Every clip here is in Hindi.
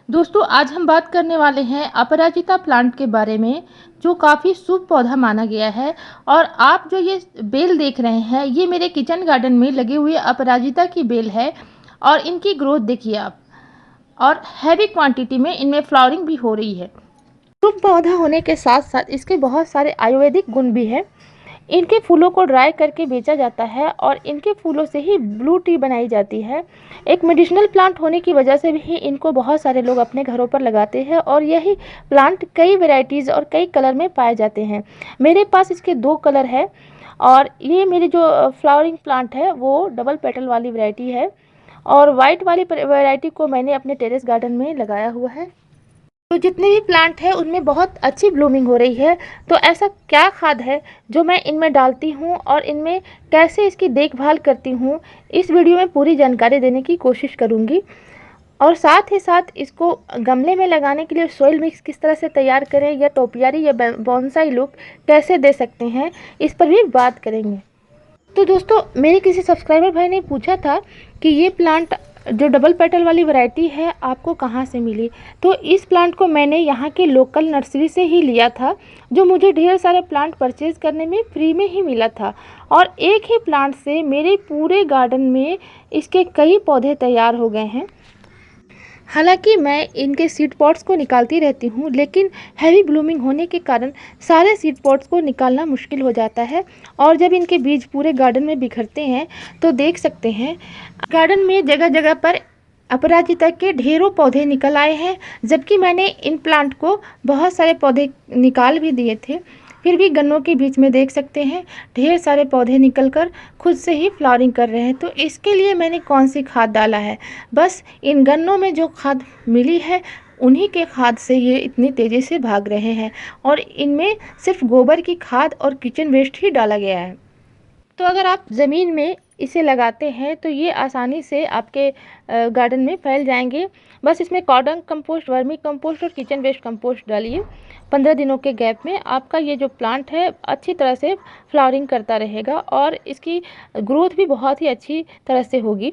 दोस्तों आज हम बात करने वाले हैं अपराजिता प्लांट के बारे में, जो काफ़ी शुभ पौधा माना गया है। और आप जो ये बेल देख रहे हैं, ये मेरे किचन गार्डन में लगे हुए अपराजिता की बेल है। और इनकी ग्रोथ देखिए आप, और हैवी क्वांटिटी में इनमें फ्लावरिंग भी हो रही है। शुभ पौधा होने के साथ साथ इसके बहुत सारे आयुर्वेदिक गुण भी हैं। इनके फूलों को ड्राई करके बेचा जाता है और इनके फूलों से ही ब्लू टी बनाई जाती है। एक मेडिसिनल प्लांट होने की वजह से भी इनको बहुत सारे लोग अपने घरों पर लगाते हैं और यही प्लांट कई वैरायटीज़ और कई कलर में पाए जाते हैं। मेरे पास इसके 2 कलर है। और ये मेरी जो फ्लावरिंग प्लांट है वो डबल पेटल वाली वैरायटी है, और वाइट वाली वैरायटी को मैंने अपने टेरेस गार्डन में लगाया हुआ है। तो जितने भी प्लांट हैं उनमें बहुत अच्छी ब्लूमिंग हो रही है। तो ऐसा क्या खाद है जो मैं इनमें डालती हूँ और इनमें कैसे इसकी देखभाल करती हूँ, इस वीडियो में पूरी जानकारी देने की कोशिश करूँगी। और साथ ही साथ इसको गमले में लगाने के लिए सॉइल मिक्स किस तरह से तैयार करें, या टोपियारी या बोनसाई लुक कैसे दे सकते हैं, इस पर भी बात करेंगे। तो दोस्तों, मेरे किसी सब्सक्राइबर भाई ने पूछा था कि ये प्लांट जो डबल पेटल वाली वैरायटी है आपको कहाँ से मिली। तो इस प्लांट को मैंने यहाँ के लोकल नर्सरी से ही लिया था, जो मुझे ढेर सारे प्लांट परचेज़ करने में फ्री में ही मिला था। और एक ही प्लांट से मेरे पूरे गार्डन में इसके कई पौधे तैयार हो गए हैं। हालांकि मैं इनके सीड पॉट्स को निकालती रहती हूँ, लेकिन हैवी ब्लूमिंग होने के कारण सारे सीड पॉट्स को निकालना मुश्किल हो जाता है। और जब इनके बीज पूरे गार्डन में बिखरते हैं तो देख सकते हैं गार्डन में जगह जगह पर अपराजिता के ढेरों पौधे निकल आए हैं। जबकि मैंने इन प्लांट को बहुत सारे पौधे निकाल भी दिए थे, फिर भी गन्नों के बीच में देख सकते हैं ढेर सारे पौधे निकलकर खुद से ही फ्लावरिंग कर रहे हैं। तो इसके लिए मैंने कौन सी खाद डाला है, बस इन गन्नों में जो खाद मिली है उन्हीं के खाद से ये इतनी तेज़ी से भाग रहे हैं। और इनमें सिर्फ गोबर की खाद और किचन वेस्ट ही डाला गया है। तो अगर आप ज़मीन में इसे लगाते हैं तो ये आसानी से आपके गार्डन में फैल जाएंगे। बस इसमें कॉर्डन कंपोस्ट, वर्मी कंपोस्ट और किचन वेस्ट कंपोस्ट डालिए। 15 दिनों के गैप में आपका ये जो प्लांट है अच्छी तरह से फ्लावरिंग करता रहेगा और इसकी ग्रोथ भी बहुत ही अच्छी तरह से होगी।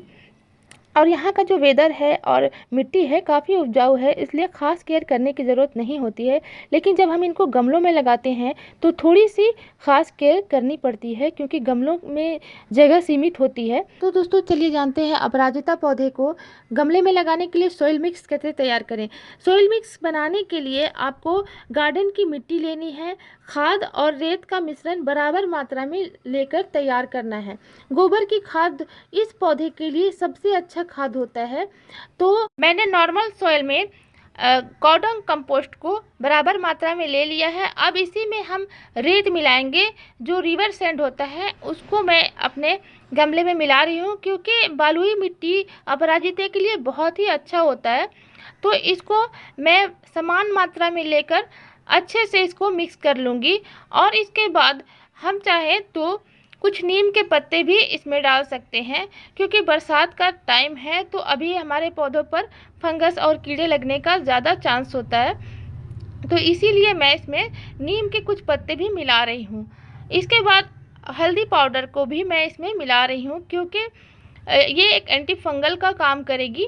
और यहाँ का जो वेदर है और मिट्टी है काफ़ी उपजाऊ है, इसलिए ख़ास केयर करने की ज़रूरत नहीं होती है। लेकिन जब हम इनको गमलों में लगाते हैं तो थोड़ी सी ख़ास केयर करनी पड़ती है, क्योंकि गमलों में जगह सीमित होती है। तो दोस्तों चलिए जानते हैं अपराजिता पौधे को गमले में लगाने के लिए सॉइल मिक्स कैसे तैयार करें। सॉइल मिक्स बनाने के लिए आपको गार्डन की मिट्टी लेनी है, खाद और रेत का मिश्रण बराबर मात्रा में लेकर तैयार करना है। गोबर की खाद इस पौधे के लिए सबसे अच्छा खाद होता है। तो मैंने नॉर्मल सॉइल में कॉर्डन कंपोस्ट को बराबर मात्रा में ले लिया है। अब इसी में हम रेत मिलाएंगे, जो रिवर सैंड होता है उसको मैं अपने गमले में मिला रही हूँ, क्योंकि बालुई मिट्टी अपराजिता के लिए बहुत ही अच्छा होता है। तो इसको मैं समान मात्रा में लेकर अच्छे से इसको मिक्स कर लूँगी। और इसके बाद हम चाहें तो कुछ नीम के पत्ते भी इसमें डाल सकते हैं, क्योंकि बरसात का टाइम है तो अभी हमारे पौधों पर फंगस और कीड़े लगने का ज़्यादा चांस होता है। तो इसीलिए मैं इसमें नीम के कुछ पत्ते भी मिला रही हूँ। इसके बाद हल्दी पाउडर को भी मैं इसमें मिला रही हूँ, क्योंकि ये एक एंटी फंगल का काम करेगी।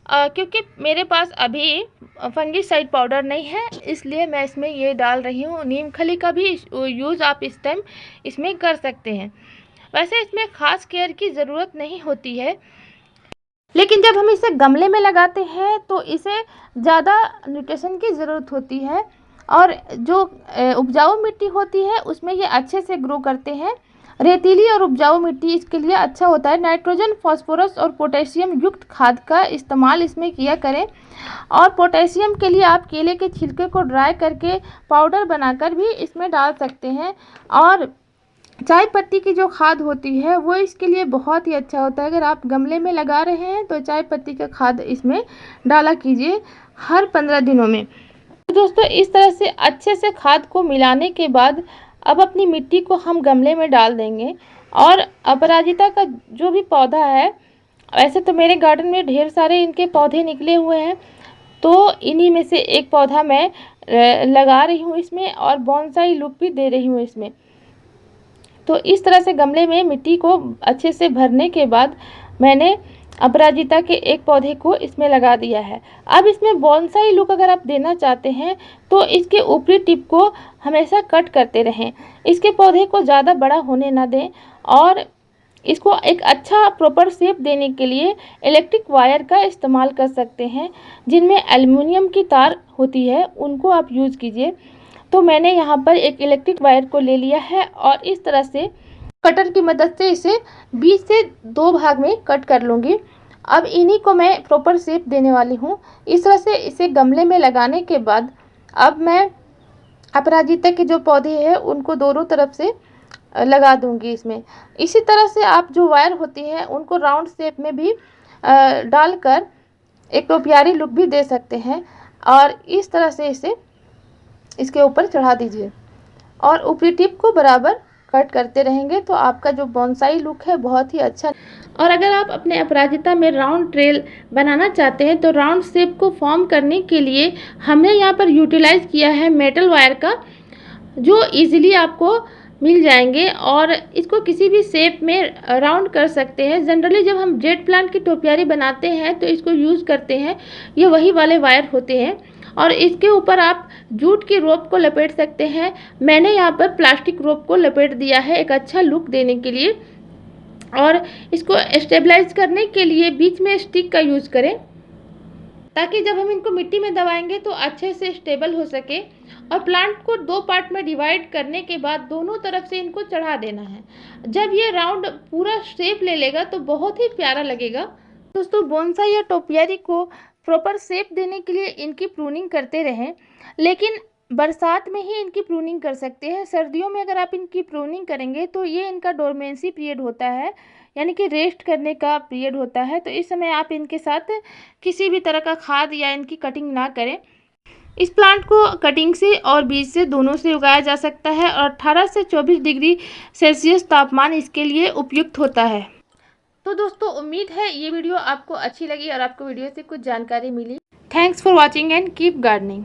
क्योंकि मेरे पास अभी फंगिसाइड पाउडर नहीं है, इसलिए मैं इसमें ये डाल रही हूँ। नीम खली का भी यूज़ आप इस टाइम इसमें कर सकते हैं। वैसे इसमें ख़ास केयर की ज़रूरत नहीं होती है, लेकिन जब हम इसे गमले में लगाते हैं तो इसे ज़्यादा न्यूट्रिशन की ज़रूरत होती है। और जो उपजाऊ मिट्टी होती है उसमें ये अच्छे से ग्रो करते हैं। रेतीली और उपजाऊ मिट्टी इसके लिए अच्छा होता है। नाइट्रोजन, फास्फोरस और पोटेशियम युक्त खाद का इस्तेमाल इसमें किया करें। और पोटेशियम के लिए आप केले के छिलके को ड्राई करके पाउडर बनाकर भी इसमें डाल सकते हैं। और चाय पत्ती की जो खाद होती है वो इसके लिए बहुत ही अच्छा होता है। अगर आप गमले में लगा रहे हैं तो चाय पत्ती का खाद इसमें डाला कीजिए हर 15 दिनों में। तो दोस्तों, इस तरह से अच्छे से खाद को मिलाने के बाद अब अपनी मिट्टी को हम गमले में डाल देंगे। और अपराजिता का जो भी पौधा है, वैसे तो मेरे गार्डन में ढेर सारे इनके पौधे निकले हुए हैं, तो इन्हीं में से एक पौधा मैं लगा रही हूँ इसमें, और बोनसाई लुक भी दे रही हूँ इसमें। तो इस तरह से गमले में मिट्टी को अच्छे से भरने के बाद मैंने अपराजिता के एक पौधे को इसमें लगा दिया है। अब इसमें बोनसाई लुक अगर आप देना चाहते हैं तो इसके ऊपरी टिप को हमेशा कट करते रहें। इसके पौधे को ज़्यादा बड़ा होने ना दें और इसको एक अच्छा प्रॉपर शेप देने के लिए इलेक्ट्रिक वायर का इस्तेमाल कर सकते हैं, जिनमें एल्युमिनियम की तार होती है, उनको आप यूज़ कीजिए। तो मैंने यहाँ पर एक इलेक्ट्रिक वायर को ले लिया है और इस तरह से कटर की मदद से इसे बीच से 2 भाग में कट कर लूँगी। अब इन्हीं को मैं प्रॉपर शेप देने वाली हूँ। इस तरह से इसे गमले में लगाने के बाद अब मैं अपराजिता के जो पौधे हैं उनको दोनों तरफ से लगा दूंगी इसमें। इसी तरह से आप जो वायर होती है उनको राउंड शेप में भी डालकर एक टोपियारी लुक भी दे सकते हैं और इस तरह से इसे इसके ऊपर चढ़ा दीजिए और ऊपरी टिप को बराबर कट करते रहेंगे तो आपका जो बोनसाई लुक है बहुत ही अच्छा। और अगर आप अपने अपराजिता में राउंड ट्रेल बनाना चाहते हैं तो राउंड शेप को फॉर्म करने के लिए हमने यहाँ पर यूटिलाइज किया है मेटल वायर का, जो इजीली आपको मिल जाएंगे और इसको किसी भी शेप में राउंड कर सकते हैं। जनरली जब हम जेट प्लांट की टोपियारी बनाते हैं तो इसको यूज़ करते हैं, ये वही वाले वायर होते हैं और इसके ऊपर आप जूट की रोप को लपेट सकते हैं। मैंने यहाँ पर प्लास्टिक रोप को लपेट दिया है एक अच्छा लुक देने के लिए और इसको स्टेबलाइज करने के लिए बीच में स्टिक का यूज़ करें ताकि जब हम इनको मिट्टी में दबाएंगे तो अच्छे से स्टेबल हो सके। और प्लांट को 2 पार्ट में डिवाइड करने के बाद दोनों तरफ से इनको चढ़ा देना है। जब ये राउंड पूरा शेप ले लेगा तो बहुत ही प्यारा लगेगा। दोस्तों, बोनसाई या टोपियारी को प्रॉपर शेप देने के लिए इनकी प्रूनिंग करते रहें, लेकिन बरसात में ही इनकी प्रूनिंग कर सकते हैं। सर्दियों में अगर आप इनकी प्रूनिंग करेंगे तो ये इनका डोरमेंसी पीरियड होता है, यानी कि रेस्ट करने का पीरियड होता है। तो इस समय आप इनके साथ किसी भी तरह का खाद या इनकी कटिंग ना करें। इस प्लांट को कटिंग से और बीज से दोनों से उगाया जा सकता है और 18 से 24 डिग्री सेल्सियस तापमान इसके लिए उपयुक्त होता है। तो दोस्तों, उम्मीद है ये वीडियो आपको अच्छी लगी और आपको वीडियो से कुछ जानकारी मिली। Thanks for watching and keep gardening.